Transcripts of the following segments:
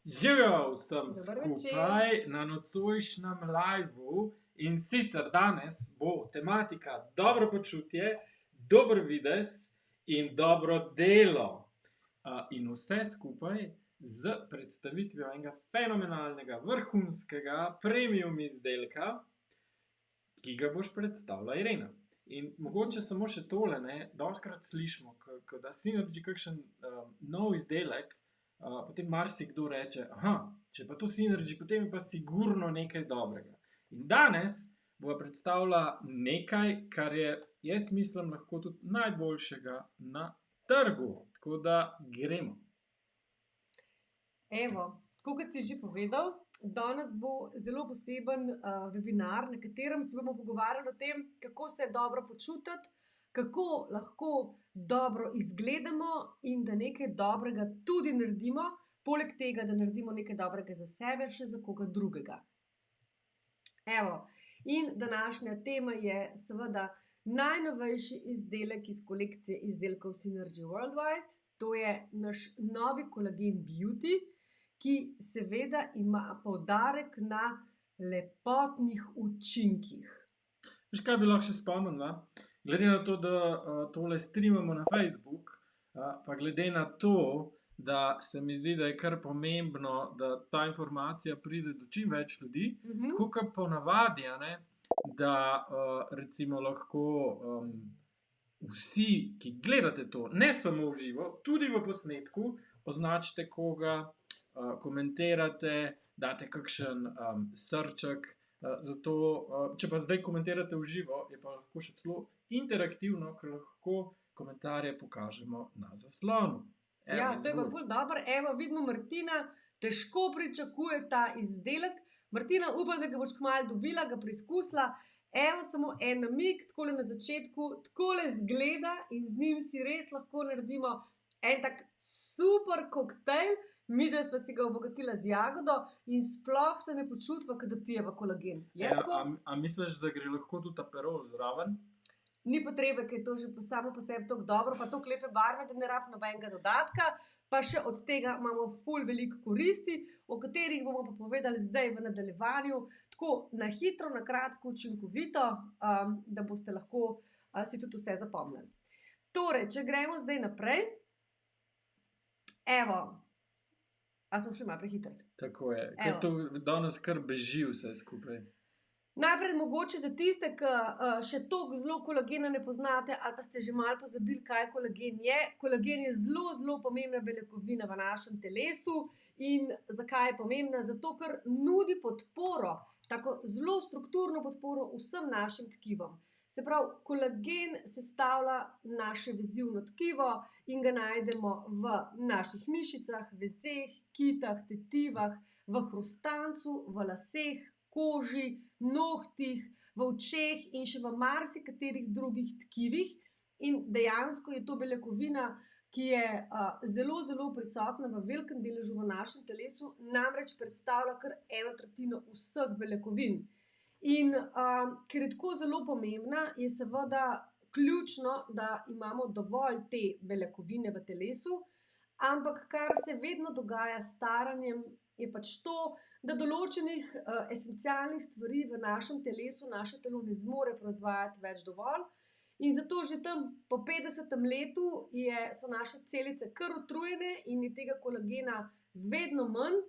Živijo vsem Dober skupaj na nocojšnjem liveu in sicer danes bo tematika dobro počutje, dober videz in dobro delo. In vse skupaj z predstavitvijo enega fenomenalnega, vrhunskega premium izdelka, ki ga boš predstavila Irena. In mogoče samo še tole, ne, dostikrat slišimo, da Synergy kakšen nov izdelek, potem marsikdo reče, če pa to Synergy, potem je pa sigurno nekaj dobrega. In danes bova predstavila nekaj, kar je, jaz mislim, lahko tudi najboljšega na trgu. Tako da gremo. Evo, tako kot si že povedal, danes bo zelo poseben webinar, na katerem se bomo pogovarjali o tem, kako se dobro počutiti, kako lahko dobro izgledamo in da nekaj dobrega tudi naredimo, poleg tega, da naredimo nekaj dobrega za sebe, še za koga drugega. Evo, in današnja tema je seveda najnovejši izdelek iz kolekcije izdelkov Synergy Worldwide. To je naš novi kolagen Beauty, ki seveda ima poudarek na lepotnih učinkih. Veš, kaj bi lahko še spomnila? Glede na to, da tole streamamo na Facebook, pa glede na to, da se mi zdi, da je kar pomembno, da ta informacija pride do čim več ljudi, tako kot ponavadi, a ne, da recimo lahko vsi, ki gledate to, ne samo v živo, tudi v posnetku, označite koga, komentirate, date kakšen srček, zato, če pa zdaj komentirate v živo, je pa lahko še celo interaktivno, ker lahko komentarje pokažemo na zaslonu. Ja, to je pa ful dobro. Evo, vidimo Martina, težko pričakuje ta izdelek. Martina, upam, da ga boš kmalu dobila, ga preizkusila. Evo, samo en namig, takole na začetku, takole izgleda in z njim si res lahko naredimo en tak super koktejl. Midva sva si ga obogatila z jagodo in sploh se ne počutiva, kot da pijeva kolagen. Je tako? A misliš, da gre lahko tudi Aperol zraven? Ni potrebe, ker je to že samo po sebi tako dobro, pa tako lepe barve, da ne rabi nobenega dodatka. Pa še od tega imamo ful veliko koristi, o katerih bomo pa povedali zdaj v nadaljevanju. Tako na hitro, na kratko, učinkovito, da boste lahko si tudi vse zapomnili. Torej, če gremo zdaj naprej. Evo. A smo šli malo prehitro? Tako je, ker to danes kar beži vse skupaj. Najprej mogoče za tiste, ki še toliko zelo kolagena ne poznate ali pa ste že malo pozabili, kaj kolagen je. Kolagen je zelo, zelo pomembna beljakovina v našem telesu. In zakaj je pomembna? Zato, ker nudi podporo, tako zelo strukturno podporo vsem našim tkivom. Se pravi, kolagen sestavlja naše vezivno tkivo in ga najdemo v naših mišicah, vezeh, kitah, tetivah, v hrustancu, v laseh, koži, nohtih, v očeh in še v marsikaterih drugih tkivih. In dejansko je to beljakovina, ki je zelo, zelo prisotna v velikem deležu v našem telesu, namreč predstavlja kar 1/3 vseh beljakovin. In ker je tako zelo pomembna, je seveda ključno, da imamo dovolj te beljakovine v telesu, ampak kar se vedno dogaja s staranjem, je pač to, da določenih esencialnih stvari v našem telesu naše telo ne zmore proizvajati več dovolj. In zato že tam po 50. letu so naše celice kar utrujene in je tega kolagena vedno manj.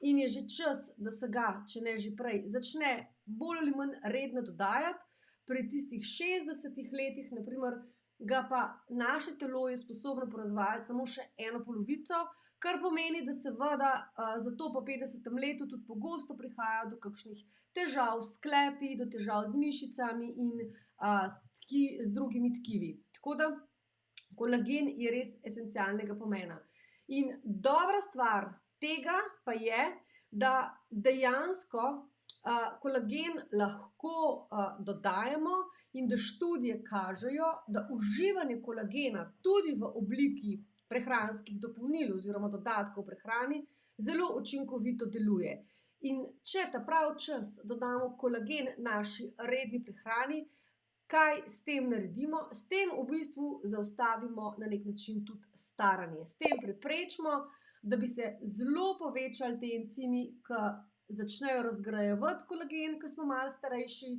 In je že čas, da se ga, če ne že prej, začne bolj ali manj redno dodajati. Pri tistih 60 letih, na primer, ga pa naše telo je sposobno proizvajati samo še 1/2, kar pomeni, da seveda zato po 50. letu tudi pogosto prihaja do kakšnih težav s sklepi, do težav z mišicami in z drugimi tkivi. Tako da kolagen je res esencialnega pomena. In dobra stvar tega pa je, da dejansko kolagen lahko dodajamo in da študije kažejo, da uživanje kolagena tudi v obliki prehranskih dopolnil oziroma dodatkov prehrani zelo učinkovito deluje. In če ta pravi čas dodamo kolagen naši redni prehrani, kaj s tem naredimo? S tem v bistvu zaustavimo na neki način tudi staranje. S tem preprečimo, da bi se zelo povečali ti encimi, ki začnejo razgrajevati kolagen, ko smo malo starejši.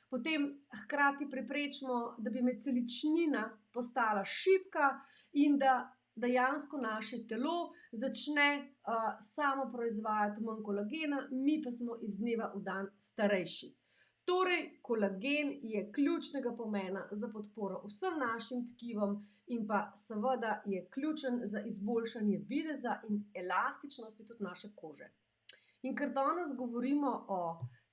Potem hkrati preprečimo, da bi meseličnina postala šibka in da dejansko naše telo začne samo proizvajati manj kolagena, mi pa smo iz dneva v dan starejši. Torej, kolagen je ključnega pomena za podporo vsem našim tkivom in pa seveda je ključen za izboljšanje videza in elastičnosti tudi naše kože. In ker danes govorimo o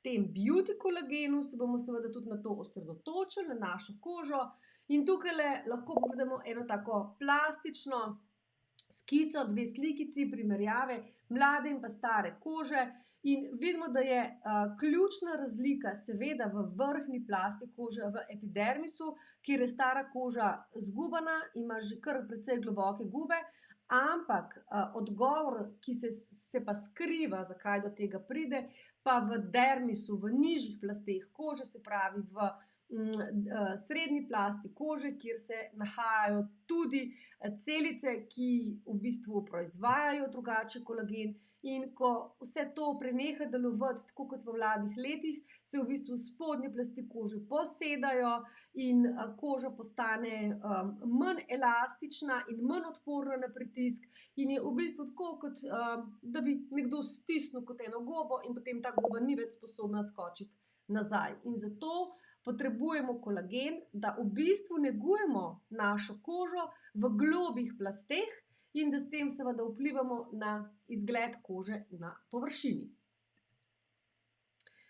tem beauty kolagenu, se bomo seveda tudi na to osredotočili, na našo kožo. In tukaj lahko pogledamo eno tako plastično skico, dve slikici primerjave mlade in pa stare kože. In vidimo, da je ključna razlika seveda v vrhnji plasti kože, v epidermisu, kjer je stara koža zgubana, ima že kar precej globoke gube, ampak odgovor, ki se pa skriva, zakaj do tega pride, pa v dermisu, v nižjih plasteh kože, se pravi v srednji plasti kože, kjer se nahajajo tudi celice, ki v bistvu proizvajajo drugače kolagen. In ko vse to preneha delovati tako kot v mladih letih, se v bistvu spodnje plasti kože posedajo in koža postane manj elastična in manj odporna na pritisk in je v bistvu tako, kot da bi nekdo stisnil kot eno gobo in potem ta goba ni več sposobna skočiti nazaj. In zato potrebujemo kolagen, da v bistvu negujemo našo kožo v globih plasteh in da s tem seveda vplivamo na izgled kože na površini.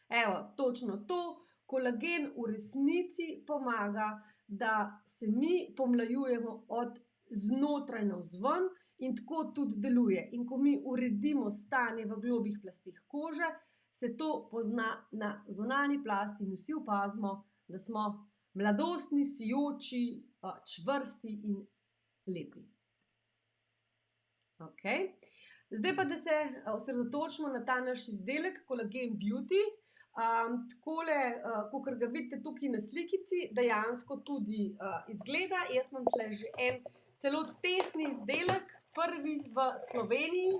Evo, točno to. Kolagen v resnici pomaga, da se mi pomlajujemo od znotraj navzven in tako tudi deluje. In ko mi uredimo stanje v globih plasteh kože, se to pozna na zunanji plasti in vsi opazimo, da smo mladostni, sijoči, čvrsti in lepi. Okay. Zdaj pa, da se osredotočimo na ta naš izdelek, Kolagen Beauty. Takole, kakor ga vidite tukaj na slikici, dejansko tudi izgleda. Jaz imam tle že en celo testni izdelek, prvi v Sloveniji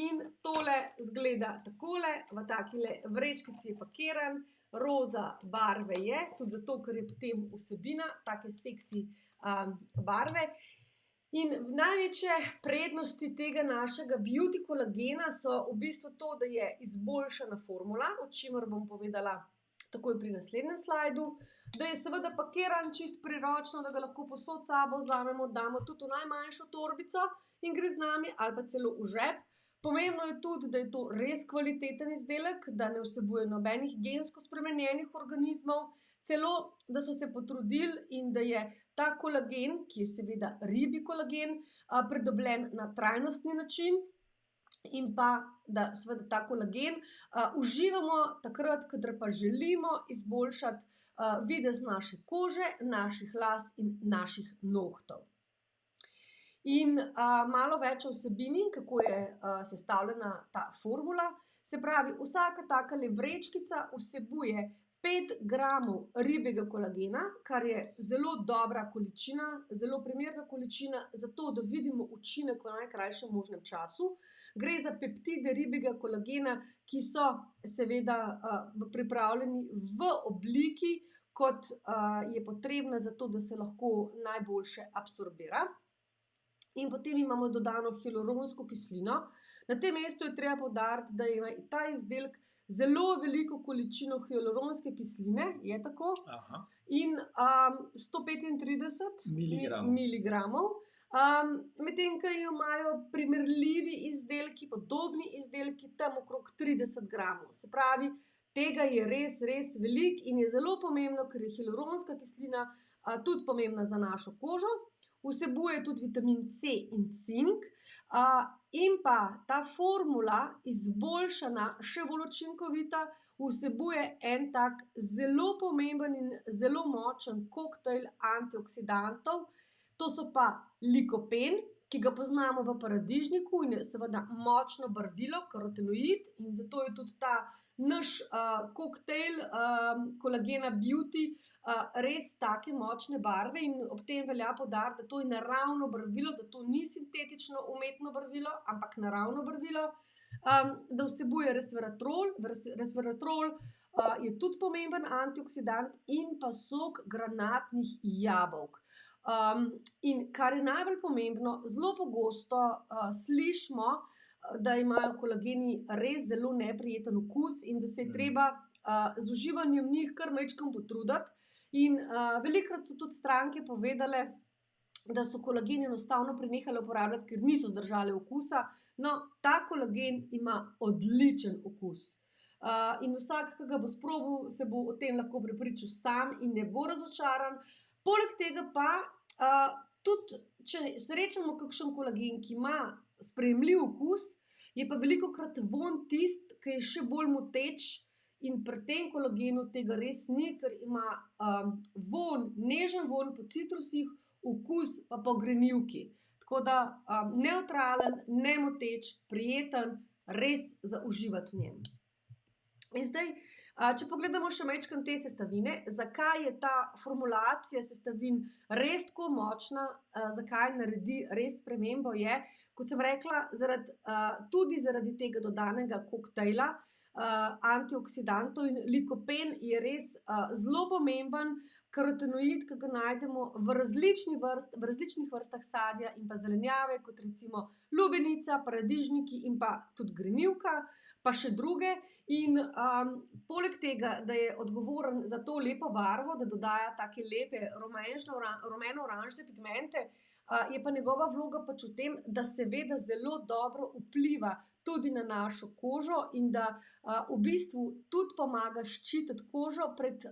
in tole izgleda takole, v takile vrečkici je pakiran, roza barve je, tudi zato, ker je potem vsebina, take seksi barve. In največje prednosti tega našega beauty kolagena so v bistvu to, da je izboljšana formula, o čemer bom povedala takoj pri naslednjem slajdu, da je seveda pakiran čisto priročno, da ga lahko povsod s sabo vzamemo, damo tudi v najmanjšo torbico in gre z nami ali pa celo v žep. Pomembno je tudi, da je to res kvaliteten izdelek, da ne vsebuje nobenih gensko spremenjenih organizmov, celo da so se potrudili in da je ta kolagen, ki je seveda ribji kolagen, pridobljen na trajnostni način in pa, da seveda ta kolagen uživamo takrat, kadar pa želimo izboljšati videz naše kože, naših las in naših nohtov. In malo več o vsebini, kako je sestavljena ta formula. Se pravi, vsaka takale vrečkica vsebuje 5 gramov ribjega kolagena, kar je zelo dobra količina, zelo primerna količina za to, da vidimo učinek v najkrajšem možnem času. Gre za peptide ribjega kolagena, ki so seveda pripravljeni v obliki, kot je potrebna za to, da se lahko najboljše absorbira. In potem imamo dodano hialuronsko kislino. Na tem mestu je treba poudariti, da ima ta izdelek zelo veliko količino hialuronske kisline, je tako? Aha. In 135 miligramov. Medtem, ko imajo primerljivi izdelki, podobni izdelki, tam okrog 30 gramov. Se pravi, tega je res, res veliko in je zelo pomembno, ker je hialuronska kislina tudi pomembna za našo kožo. Vsebuje tudi vitamin C in cink. In pa ta formula, izboljšana, še bolj učinkovita, vsebuje en tak zelo pomemben in zelo močen koktejl antioksidantov. To so pa likopen, ki ga poznamo v paradižniku in je seveda močno barvilo, karotenoid, in zato je tudi ta naš koktejl kolagena Beauty res take močne barve in ob tem velja poudariti, da to je naravno barvilo, da to ni sintetično umetno barvilo, ampak naravno barvilo, da vsebuje resveratrol. Resveratrol je tudi pomemben antioksidant in pa sok granatnih jabolk. In kar je najbolj pomembno, zelo pogosto slišimo, da imajo kolageni res zelo neprijeten okus in da se je treba z uživanjem njih kar majčkeno potruditi. In velikokrat so tudi stranke povedale, da so kolagen enostavno prenehale uporabljati, ker niso zdržale okusa. No, ta kolagen ima odličen okus. In vsak, ki ga bo sprobal, se bo o tem lahko prepričal sam in ne bo razočaran. Poleg tega pa tudi, če srečamo kakšen kolagen, ki ima sprejemljiv okus, je pa velikokrat vonj tisti, ki je še bolj moteč, in pri tem kolagenu tega res ni, ker ima vonj, nežen vonj po citrusih, okus pa po grenivki. Tako da nevtralen, nemoteč, prijeten, res za uživati v njem. In zdaj, če pogledamo še majčkeno te sestavine, zakaj je ta formulacija sestavin res tako močna, zakaj naredi res spremembo, je, kot sem rekla, tudi zaradi tega dodanega koktejla antioksidantov, in likopen je res zelo pomemben karotenoid, ki ga najdemo v različnih vrstah sadja in pa zelenjave, kot recimo lubenica, paradižniki in pa tudi grenivka, pa še druge. In poleg tega, da je odgovoren za to lepo barvo, da dodaja take lepe rumeno-oranžne pigmente, je pa njegova vloga pač v tem, da seveda zelo dobro vpliva tudi na našo kožo in da v bistvu tudi pomaga ščititi kožo pred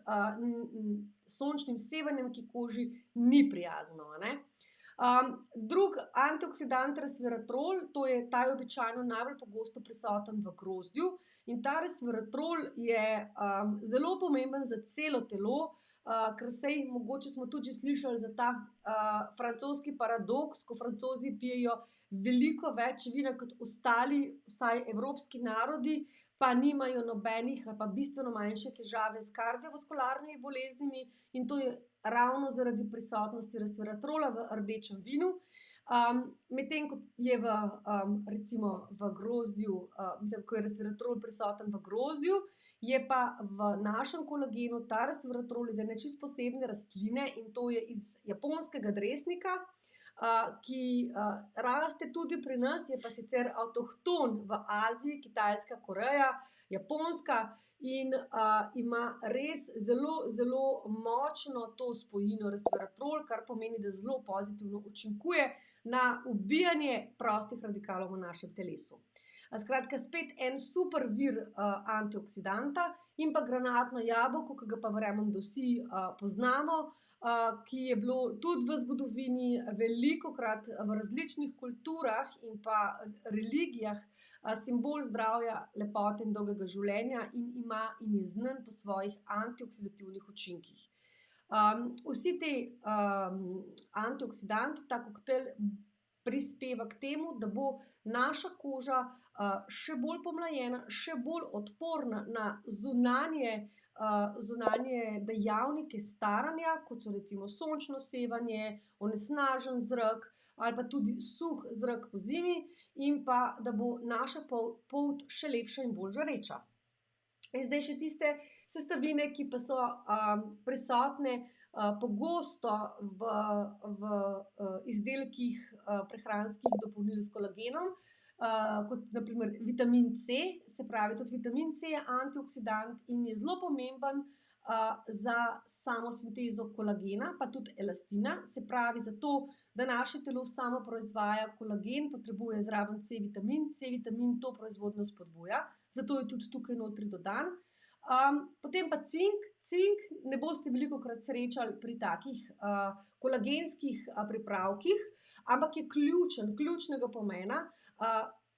sončnim sevanjem, ki koži ni prijazno, a ne. Drug antioksidant resveratrol, ta je običajno najbolj pogosto prisoten v grozdju, in ta resveratrol je zelo pomemben za celo telo, ker saj mogoče smo tudi že slišali za ta francoski paradoks, ko Francozi pijejo veliko več vina kot ostali, vsaj evropski narodi, pa nimajo nobenih ali pa bistveno manjše težave s kardiovaskularnimi boleznimi, in to je ravno zaradi prisotnosti resveratrola v rdečem vinu. Medtem ko je recimo v grozdju, ko je resveratrol prisoten v grozdju, je pa v našem kolagenu ta resveratrol iz ene čisto posebne rastline, in to je iz japonskega dresnika, ki raste tudi pri nas, je pa sicer avtohton v Aziji, Kitajska, Koreja, Japonska, in ima res zelo, zelo močno to spojino resveratrol, kar pomeni, da zelo pozitivno učinkuje na ubijanje prostih radikalov v našem telesu. Skratka, spet en super vir antioksidanta, in pa granatno jabolko, ki ga pa verjamem, da vsi poznamo, ki je bilo tudi v zgodovini velikokrat v različnih kulturah in pa religijah simbol zdravja, lepote in dolgega življenja, in je znan po svojih antioksidativnih učinkih. Vsi ti antioksidanti, ta koktejl prispeva k temu, da bo naša koža še bolj pomlajena, še bolj odporna na zunanje dejavnike staranja, kot so recimo sončno sevanje, onesnažen zrak ali pa tudi suh zrak pozimi, in pa da bo naša polt še lepša in bolj žareča. In zdaj še tiste sestavine, ki pa so prisotne pogosto v izdelkih prehranskih dopolnil s kolagenom, kot na primer vitamin C, se pravi, tudi vitamin C je antioksidant in je zelo pomemben za samo sintezo kolagena, pa tudi elastina, se pravi, zato, da naše telo samo proizvaja kolagen, potrebuje zraven C-vitamin to proizvodnjo spodbuja, zato je tudi tukaj notri dodan. Potem pa cink ne boste velikokrat srečali pri takih kolagenskih pripravkih, ampak je ključnega pomena.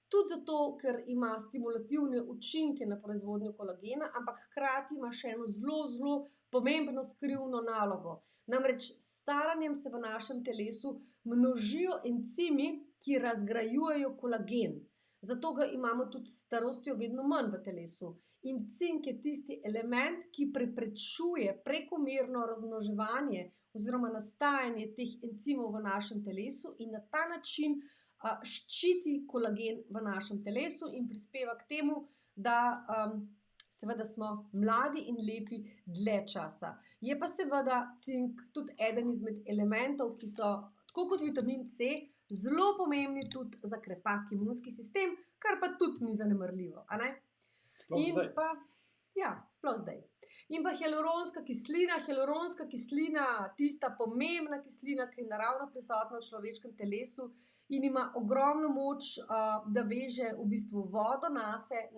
tudi zato, ker ima stimulativne učinke na proizvodnjo kolagena, ampak hkrati ima še eno zelo, zelo pomembno skrivno nalogo. Namreč s staranjem se v našem telesu množijo encimi, ki razgrajujejo kolagen. Zato ga imamo tudi s starostjo vedno manj v telesu. In cink je tisti element, ki preprečuje prekomerno razmnoževanje oziroma nastajanje teh encimov v našem telesu in na ta način ščiti kolagen v našem telesu in prispeva k temu, da seveda smo mladi in lepi dlje časa. Je pa seveda cink tudi eden izmed elementov, ki so, tako kot vitamin C, zelo pomembni tudi za krepak imunski sistem, kar pa tudi ni zanemarljivo, a ne? Sploh zdaj. In pa hialuronska kislina, tista pomembna kislina, ki je naravno prisotna v človeškem telesu in ima ogromno moč, da veže v bistvu vodo nase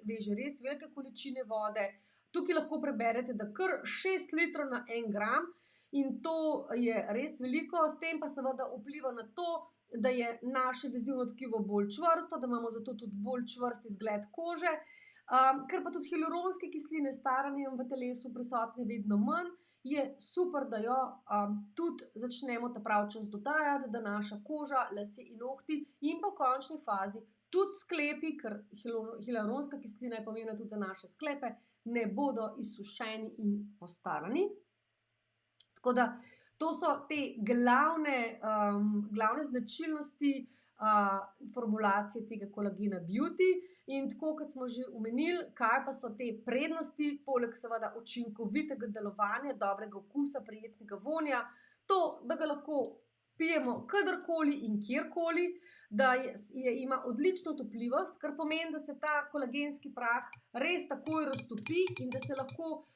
veže res velike količine vode. Tukaj lahko preberete, da kar 6 litrov na 1 gram in to je res veliko, s tem pa seveda vpliva na to, da je naše vezivno tkivo bolj čvrsto, da imamo zato tudi bolj čvrst izgled kože. Ker pa tudi hialuronske kisline s staranjem v telesu prisotne vedno manj, je super, da jo tudi začnemo ta prav čas dodajati, da naša koža, lasje in nohti in pa v končni fazi tudi sklepi, ker hialuronska kislina je pomembna tudi za naše sklepe, ne bodo izsušeni in postarani. Tako da to so te glavne značilnosti formulacije tega kolagena Beauty. In tako, kot smo že omenili, kaj pa so te prednosti, poleg seveda učinkovitega delovanja, dobrega okusa, prijetnega vonja, to, da ga lahko pijemo kadarkoli in kjerkoli, da ima odlično otopljivost, kar pomeni, da se ta kolagenski prah res takoj raztopi in da se lahko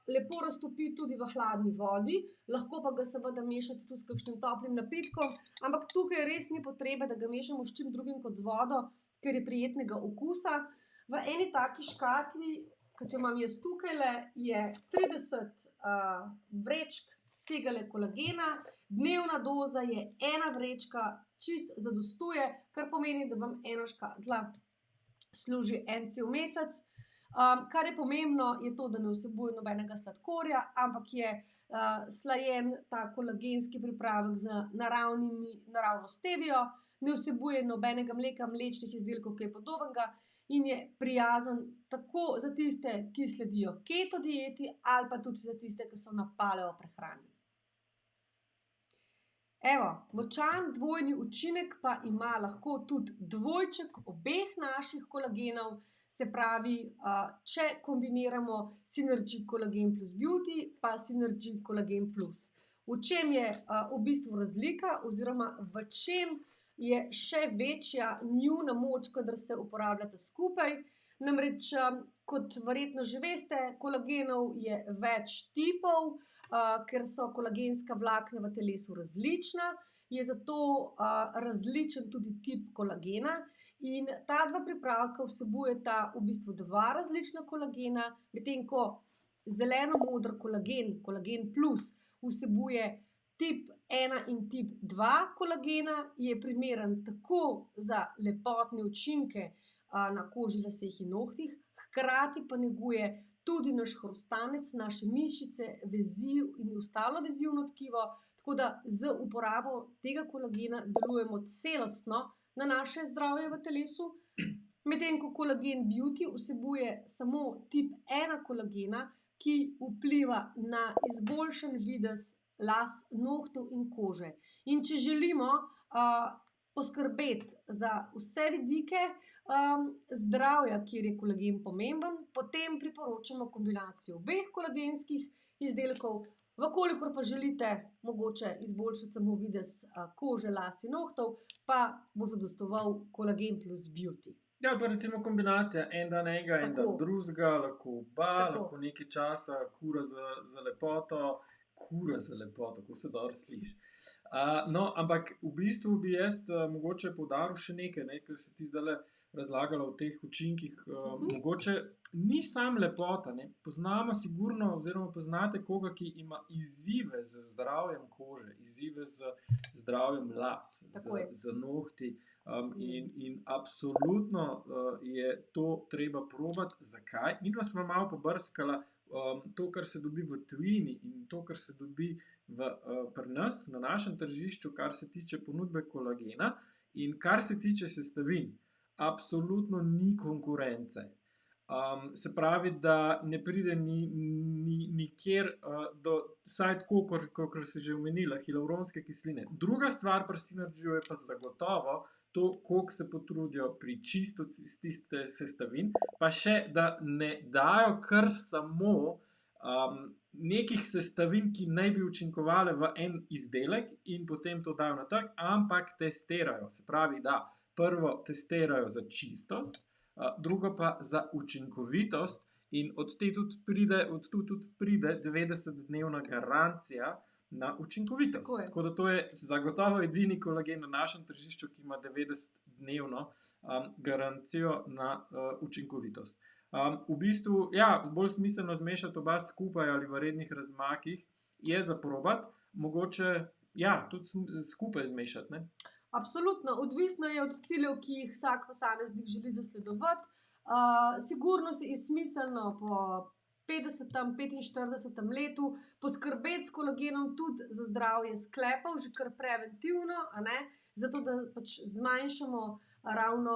lepo raztopi tudi v hladni vodi, lahko pa ga seveda mešate tudi s kakšnim toplim napitkom, ampak tukaj res ni potrebe, da ga mešamo s čim drugim kot z vodo, ker je prijetnega okusa. V eni taki škatli, kot jo imam jaz tukajle, je 30 vrečk tegale kolagena, dnevna doza je 1 vrečka, čist zadostuje, kar pomeni, da vam ena škatla služi 1 cel mesec. Kar je pomembno, je to, da ne vsebuje nobenega sladkorja, ampak je slajen ta kolagenski pripravek z naravno stevio, ne vsebuje nobenega mleka, mlečnih izdelkov, kaj podobnega in je prijazen tako za tiste, ki sledijo keto dieti ali pa tudi za tiste, ki so na paleo prehrani. Evo, močan dvojni učinek pa ima lahko tudi dvojček obeh naših kolagenov, se pravi, če kombiniramo Synergy Collagen Plus Beauty pa Synergy Collagen Plus. V čem je v bistvu razlika oziroma v čem je še večja njuna moč, kadar se uporabljata skupaj. Namreč, kot verjetno že veste, kolagenov je več tipov, ker so kolagenska vlakna v telesu različna, je zato različen tudi tip kolagena in ta dva pripravka vsebujeta v bistvu 2 različna kolagena, medtem ko zeleno-moder kolagen, Collagen Plus, vsebuje tip 1 in tip 2 kolagena, je primeren tako za lepotne učinke na koži, laseh in nohtih, hkrati pa neguje tudi naš hrustanec, naše mišice, vezi in ostalo vezivno tkivo, tako da z uporabo tega kolagena delujemo celostno na naše zdravje v telesu, medtem ko Collagen Beauty vsebuje samo tip 1 kolagena, ki vpliva na izboljšan videz las, nohtov in kože. In če želimo poskrbeti za vse vidike zdravja, kjer je kolagen pomemben, potem priporočamo kombinacijo obeh kolagenskih izdelkov. Vkolikor pa želite mogoče izboljšati samo videz kože, las in nohtov, pa bo zadostoval Collagen Plus Beauty. Ja, pa recimo kombinacija, en dan enega, en dan drugega, lahko oba, lahko nekaj časa, kura za lepoto, kako se dobro sliši. No, ampak v bistvu bi jaz mogoče poudaril še nekaj, ne, ker si ti zdaj razlagala o teh učinkih. Mogoče ni sam lepota. Ne. Poznamo sigurno, oziroma poznate koga, ki ima izzive z zdravjem kože, izzive z zdravjem las, Tako je. z nohti. In absolutno je to treba probati. Zakaj? Mi pa smo malo pobrskala to, kar se dobi v tujini in to, kar se dobi pri nas, na našem tržišču, kar se tiče ponudbe kolagena in kar se tiče sestavin. Absolutno ni konkurence. Se pravi, da ne pride nikjer do, vsaj tako, kot si že omenila, hialuronske kisline. Druga stvar pri Synergyju je pa zagotovo to, koliko se potrudijo pri čistosti sestavin, pa še, da ne dajo kar samo nekih sestavin, ki naj bi učinkovale v en izdelek in potem to dajo na trg, ampak testirajo. Se pravi, da prvo testirajo za čistost, drugo pa za učinkovitost, in od tu tudi pride 90-dnevna garancija na učinkovitost. Tako je. Tako da to je zagotovo edini kolagen na našem tržišču, ki ima 90-dnevno garancijo na učinkovitost. V bistvu, ja, bolj smiselno zmešati oba skupaj ali v rednih razmakih je za probati, mogoče ja, tudi skupaj zmešati, ne. Absolutno, odvisno je od ciljev, ki jih vsak posameznik želi zasledovati. Sigurno je smiselno po 50., 45. letu poskrbeti s kolagenom tudi za zdravje sklepov, že kar preventivno, a ne, zato da pač zmanjšamo ravno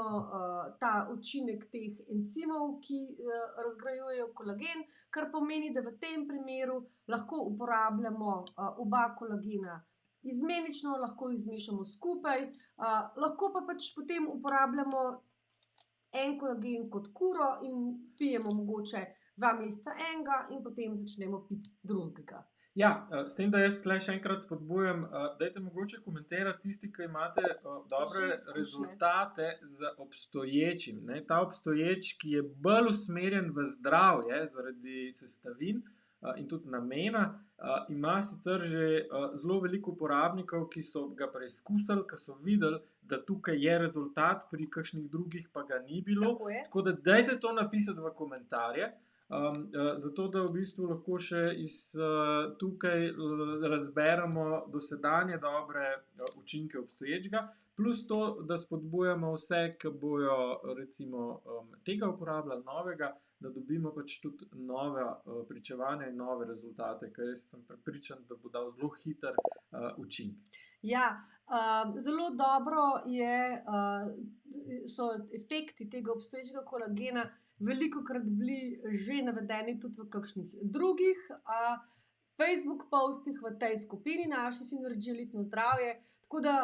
ta učinek teh encimov, ki razgrajujejo kolagen, kar pomeni, da v tem primeru lahko uporabljamo oba kolagena izmenično, lahko jih zmešamo skupaj, lahko pa pač potem uporabljamo en kolagen kot kuro in pijemo mogoče 2 meseca enega in potem začnemo piti drugega. Ja, s tem, da jaz tule še enkrat spodbujam, dajte mogoče komentirati tisti, ki imate dobre Že izkušnje. rezultate z obstoječim, ne. Ta obstoječ, ki je bolj usmerjen v zdravje zaradi sestavin in tudi namena, ima sicer že zelo veliko uporabnikov, ki so ga preizkusili, ki so videli, da tukaj je rezultat, pri kakšnih drugih pa ga ni bilo. Tako je. Tako da dajte to napisati v komentarje, zato da v bistvu lahko še tukaj razberemo dosedanje dobre učinke obstoječega, plus to, da spodbujamo vse, ki bojo recimo tega uporabljali, novega, da dobimo pač tudi nova pričevanja in nove rezultate, ker jaz sem prepričan, da bo dal zelo hiter učinek. Ja, zelo dobro so efekti tega obstoječega kolagena velikokrat bili že navedeni tudi v kakšnih drugih Facebook postih v tej skupini naši Synergy Elitno zdravje, tako da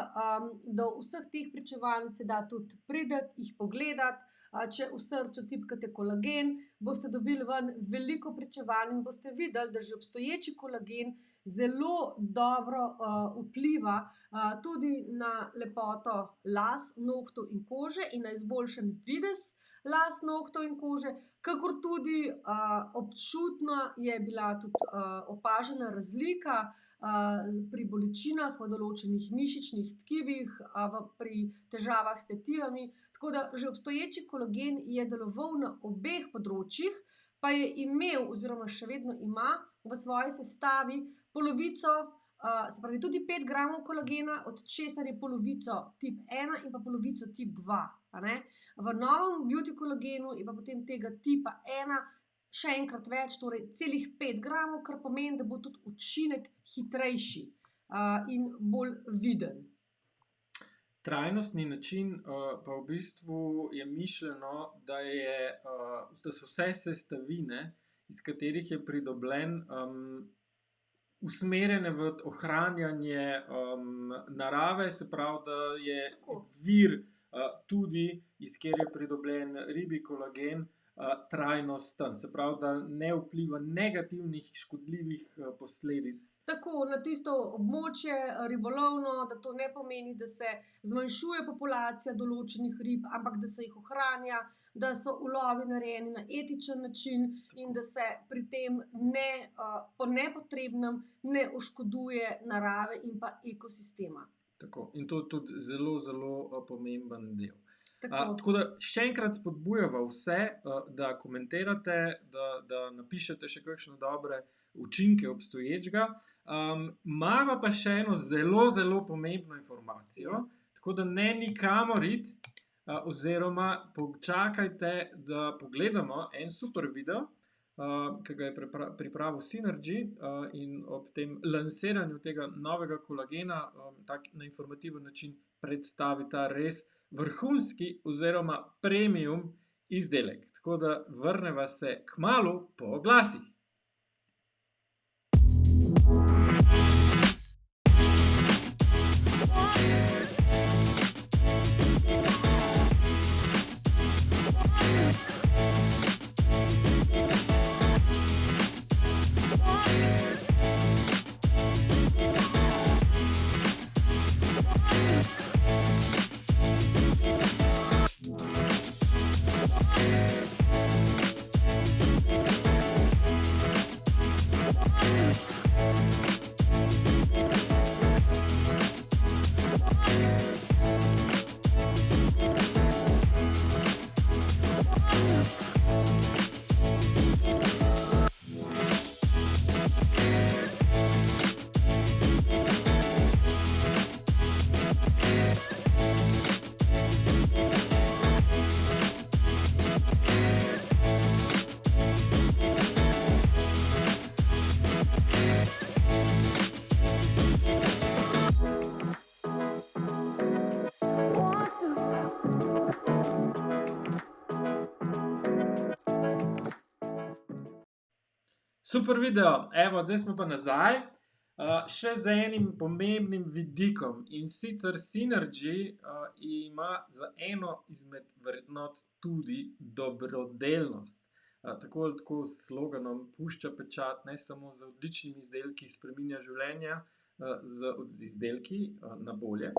do vseh teh pričevanj se da tudi priti, jih pogledati. Če v srcu tipkate kolagen, boste dobili ven veliko pričevanj in boste videli, da že obstoječi kolagen zelo dobro vpliva tudi na lepoto las, nohtov in kože in na izboljšan videz las, nohtov in kože, kakor tudi občutno je bila tudi opažena razlika pri bolečinah v določenih mišičnih tkivih, pri težavah s tetivami. Tako da že obstoječi kolagen je deloval na obeh področjih, pa je imel oziroma še vedno ima v svoji sestavi polovico, se pravi tudi 5 gramov kolagena, od česar je polovico tip 1 in pa polovico tip 2, a ne. V novem beauty kolagenu je pa potem tega tipa 1 še enkrat več, torej celih 5 gramov, kar pomeni, da bo tudi učinek hitrejši in bolj viden. Trajnostni način pa v bistvu je mišljeno, da so vse sestavine, iz katerih je pridobljen, usmerjene v ohranjanje narave, se pravi, da je Tako. vir tudi, iz kjer je pridobljen ribji kolagen, trajnosten, se pravi, da ne vpliva negativnih, škodljivih posledic. Tako na tisto območje ribolovno, da to ne pomeni, da se zmanjšuje populacija določenih rib, ampak da se jih ohranja, da so ulovi narejeni na etičen način in da se pri tem po nepotrebnem ne oškoduje narave in pa ekosistema. Tako. In to je tudi zelo, zelo pomemben del. Tako. Tako da še enkrat spodbujava vse, da komentirate, da napišete še kakšne dobre učinke obstoječega. Mava pa še eno zelo, zelo pomembno informacijo, tako da ne nikamor iti, oziroma počakajte, da pogledamo en super video, ki ga je pripravil Synergy, in ob tem lansiranju tega novega kolagena na informativen način predstavi ta res vrhunski oziroma premium izdelek. Tako da vrneva se kmalu po oglasih. Super video, evo, zdaj smo pa nazaj, še z enim pomembnim vidikom, in sicer Synergy ima za eno izmed vrednot tudi dobrodelnost. Tako ali tako s sloganom pušča pečat ne samo z odličnimi izdelki, spreminja življenja z izdelki na bolje,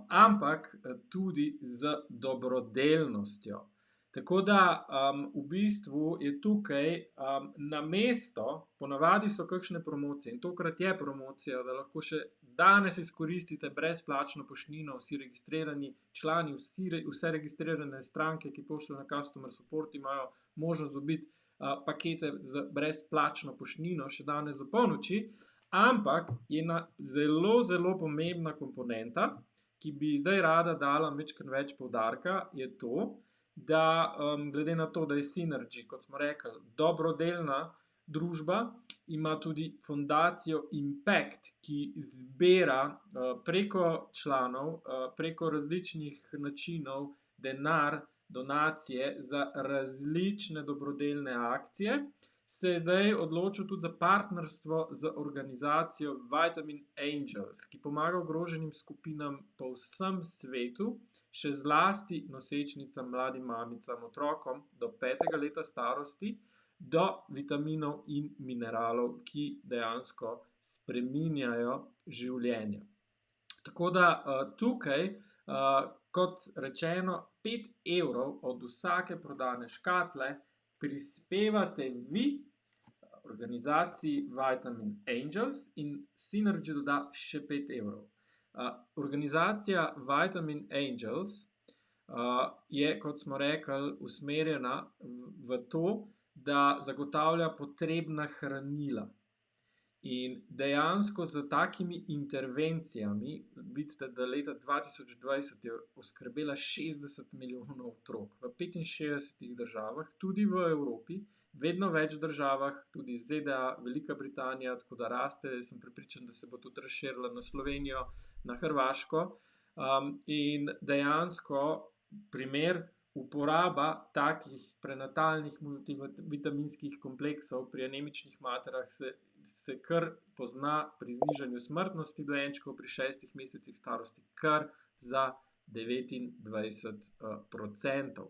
ampak tudi z dobrodelnostjo. Tako da v bistvu je tukaj namesto, ponavadi so kakšne promocije in tokrat je promocija, da lahko še danes izkoristite brezplačno poštnino vsi registrirani člani, vse registrirane stranke, ki pošljajo na customer support, imajo možnost dobiti pakete z brezplačno poštnino še danes do polnoči, ampak je ena zelo, zelo pomembna komponenta, ki bi zdaj rada dala majčkeno več poudarka, je to, da glede na to, da je Synergy, kot smo rekli, dobrodelna družba, ima tudi fundacijo Impact, ki zbira preko članov, preko različnih načinov denar, donacije za različne dobrodelne akcije, se je zdaj odločil tudi za partnerstvo z organizacijo Vitamin Angels, ki pomaga ogroženim skupinam po vsem svetu, še zlasti nosečnicam, mladim mamicam, otrokom do 5. leta starosti, do vitaminov in mineralov, ki dejansko spreminjajo življenje. Tako da tukaj, kot rečeno, 5 evrov od vsake prodane škatle prispevate vi organizaciji Vitamin Angels in Synergy doda še 5 evrov. Organizacija Vitamin Angels je, kot smo rekli, usmerjena v to, da zagotavlja potrebna hranila. In dejansko z takimi intervencijami, vidite, da leta 2020 je oskrbela 60 milijonov otrok v 65 državah, tudi v Evropi, vedno več državah, tudi ZDA, Velika Britanija, tako da raste, sem prepričan, da se bo tudi razširila na Slovenijo, na Hrvaško. In dejansko primer uporaba takih prenatalnih multivitaminskih kompleksov pri anemičnih materah se kar pozna pri znižanju smrtnosti dojenčkov pri 6 mesecih starosti kar za 29%.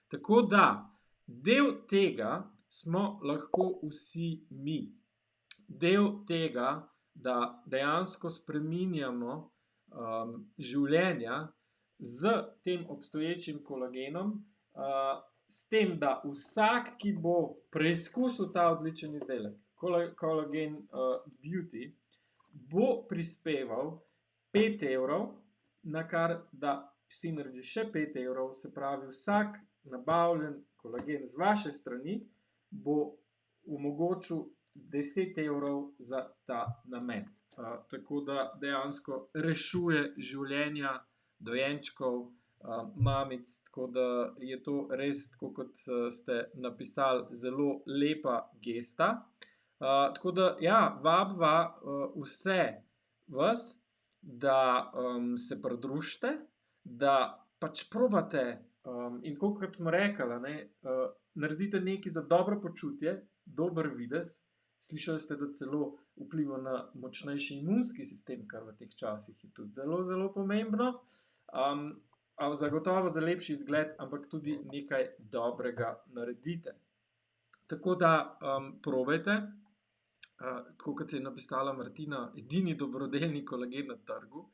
Tako da Del tega smo lahko vsi mi. Del tega, da dejansko spreminjamo življenja z tem obstoječim kolagenom, s tem, da vsak, ki bo preizkusil ta odličen izdelek, Collagen Beauty, bo prispeval 5 evrov, na kar da Synergy še 5 evrov, se pravi, vsak nabavljen kolagen z vaše strani bo omogočil 10 evrov za ta namen. Tako da dejansko rešuje življenja dojenčkov, mamic, tako da je to res, tako kot ste napisali, zelo lepa gesta. Tako da, ja, vabiva vse vas, da se pridružite, da pač probate in tako kot smo rekli, ne, naredite nekaj za dobro počutje, dober videz. Slišali ste, da celo vpliva na močnejši imunski sistem, kar v teh časih je tudi zelo, zelo pomembno. Zagotovo za lepši izgled, ampak tudi nekaj dobrega naredite. Tako da probajte, tako kot je napisala Martina, edini dobrodelni kolagen na trgu.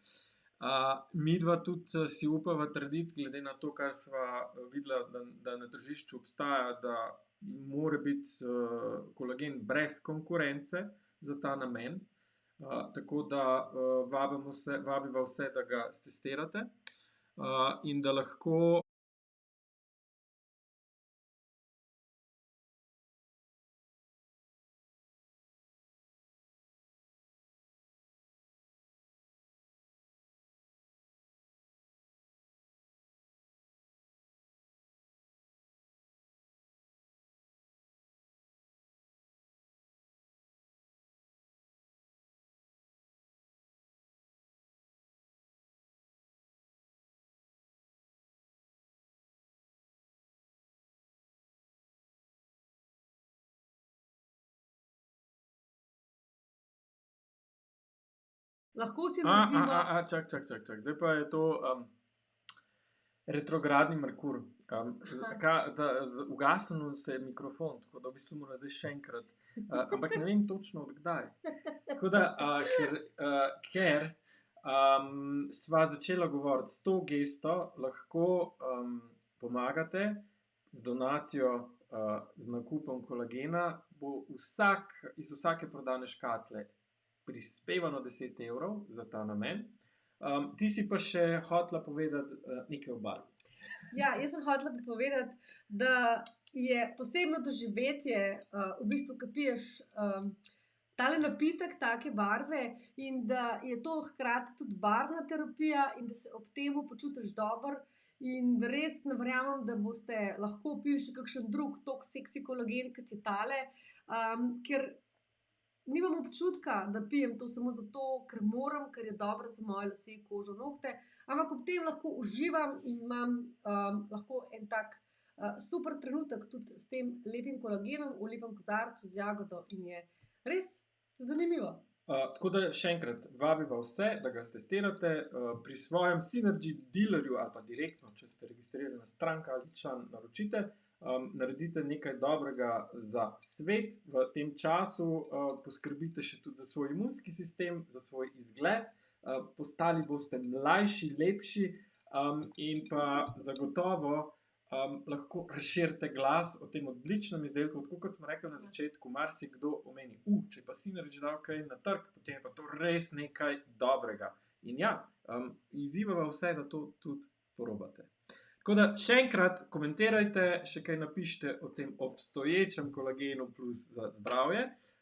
Midva tudi si upava trditi, glede na to, kar sva videla, da na tržišču obstaja, da mora biti kolagen brez konkurence za ta namen. Tako da vabiva vse, da ga stestirate in da lahko Lahko si naredimo. Čak. Zdaj pa je to retrogradni Merkur. Ugasnil se je mikrofon, tako da v bistvu moram zdaj še enkrat. Ampak ne vem točno od kdaj. Tako da, ker sva začela govoriti s to gesto, lahko pomagate z donacijo, z nakupom kolagena, bo iz vsake prodane škatle prispevano 10 evrov za ta namen. Ti si pa še hotela povedati nekaj o barvi. Ja, jaz sem hotela povedati, da je posebno doživetje, v bistvu, ko piješ tale napitek take barve in da je to hkrati tudi barvna terapija in da se ob tem počutiš dobro in da res ne verjamem, da boste lahko pili še kakšen drug tok seksi kolagen, kot je tale, ker nimam občutka, da pijem to samo zato, ker moram, ker je dobro za moje lase, kožo, nohte, ampak ob tem lahko uživam in imam lahko en tak super trenutek tudi s tem lepim kolagenom v lepem kozarcu z jagodo in je res zanimivo. Tako da še enkrat vabiva vse, da ga stestirate pri svojem Synergy dealerju ali pa direktno, če ste registrirani na Stranka ali Član, naročite. Naredite nekaj dobrega za svet v tem času, poskrbite še tudi za svoj imunski sistem, za svoj izgled, postali boste mlajši, lepši in pa zagotovo lahko razširite glas o tem odličnem izdelku. Tako kot smo rekli na začetku, marsikdo omeni, če pa Synergy dal kaj na trg, potem je pa to res nekaj dobrega. In ja, izzivava vse, da to tudi probate. Tako da še enkrat komentirajte, še kaj napišite o tem obstoječem kolagenu plus za zdravje,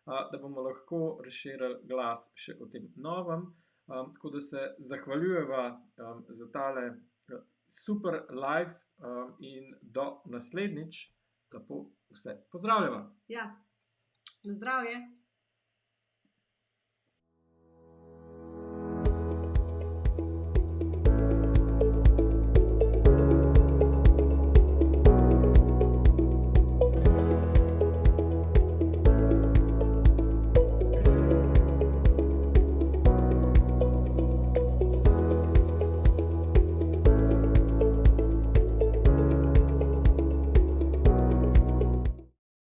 da bomo lahko razširili glas še o tem novem. Tako da se zahvaljujeva za tale super live in do naslednjič. Lepo vse pozdravljava. Ja, na zdravje.